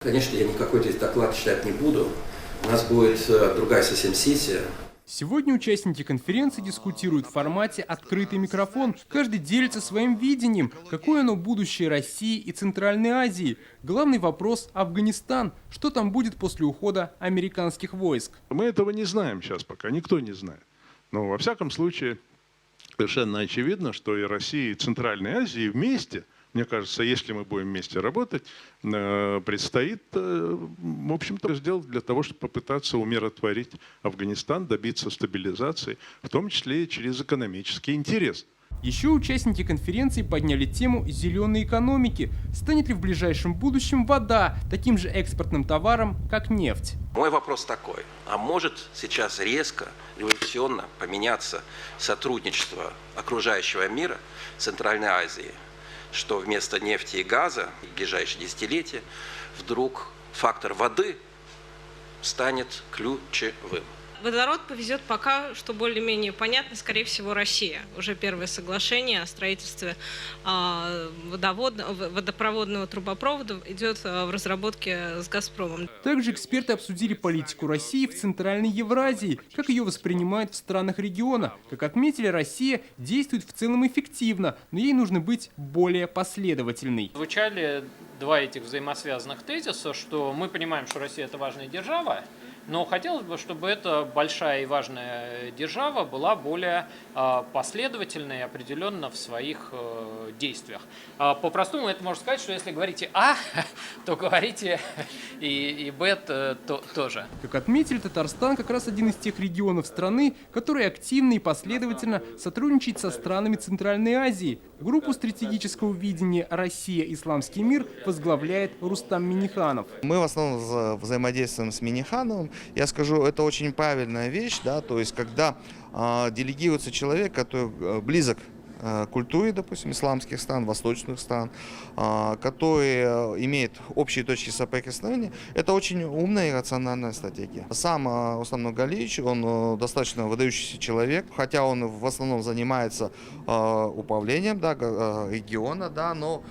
Конечно, я никакой здесь доклад читать не буду. У нас будет другая совсем сессия. Сегодня участники конференции дискутируют в формате «Открытый микрофон». Каждый делится своим видением, какое оно будущее России и Центральной Азии. Главный вопрос – Афганистан. Что там будет после ухода американских войск? Мы этого не знаем сейчас пока, никто не знает. Но во всяком случае совершенно очевидно, что и Россия, и Центральная Азия вместе, мне кажется, если мы будем вместе работать, предстоит, в общем-то, сделать для того, чтобы попытаться умиротворить Афганистан, добиться стабилизации, в том числе и через экономический интерес. Еще участники конференции подняли тему зеленой экономики. Станет ли в ближайшем будущем вода таким же экспортным товаром, как нефть? Мой вопрос такой. А может сейчас резко, революционно поменяться сотрудничество окружающего мира Центральной Азии, что вместо нефти и газа в ближайшие десятилетия вдруг фактор воды станет ключевым? Водород повезет пока, что более-менее понятно, скорее всего, Россия. Уже первое соглашение о строительстве водопроводного трубопровода идет в разработке с «Газпромом». Также эксперты обсудили политику России в Центральной Евразии, как ее воспринимают в странах региона. Как отметили, Россия действует в целом эффективно, но ей нужно быть более последовательной. Звучали два этих взаимосвязанных тезиса, что мы понимаем, что Россия – это важная держава, но хотелось бы, чтобы эта большая и важная держава была более последовательной и определенно в своих действиях. По-простому это можно сказать, что если говорите «А», то говорите и «Б» тоже. Как отметили, Татарстан как раз один из тех регионов страны, который активно и последовательно сотрудничает со странами Центральной Азии. Группу стратегического видения «Россия-Исламский мир» возглавляет Рустам Минниханов. Мы в основном взаимодействуем с Миннихановым. Я скажу, это очень правильная вещь, да, то есть когда делегируется человек, который близок к культуре, допустим, исламских стран, восточных стран, который имеет общие точки соприкосновения, это очень умная и рациональная стратегия. Сам Рустам Нургалиевич, он достаточно выдающийся человек, хотя он в основном занимается управлением, да, региона, да, но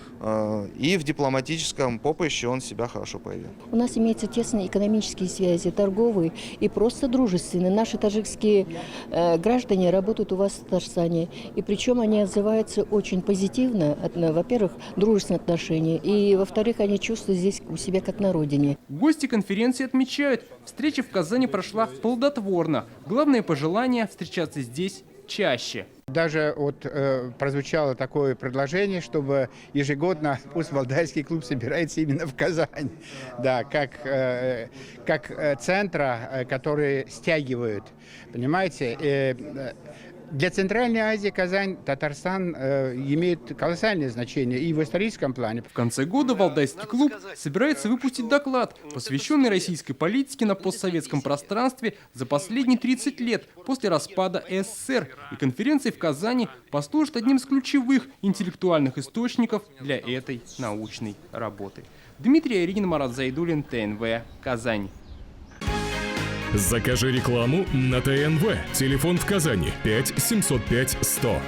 и в дипломатическом поприще он себя хорошо проявил. У нас имеются тесные экономические связи, торговые и просто дружественные. Наши таджикские граждане работают у вас в Татарстане, и причем они отзываются очень позитивно, во-первых, дружественные отношения, и, во-вторых, они чувствуют здесь у себя как на родине. Гости конференции отмечают, встреча в Казани прошла плодотворно. Главное пожелание – встречаться здесь чаще. Даже вот прозвучало такое предложение, чтобы ежегодно пусть Валдайский клуб собирается именно в Казань, да, как центра, которые стягивают, понимаете. Для Центральной Азии Казань, Татарстан имеет колоссальное значение и в историческом плане. В конце года Валдайский клуб собирается выпустить доклад, посвященный российской политике на постсоветском пространстве за последние 30 лет после распада СССР. И конференция в Казани послужит одним из ключевых интеллектуальных источников для этой научной работы. Дмитрий Аринин, Марат Зайдуллин, ТНВ, Казань. Закажи рекламу на ТНВ. Телефон в Казани 5 705 100.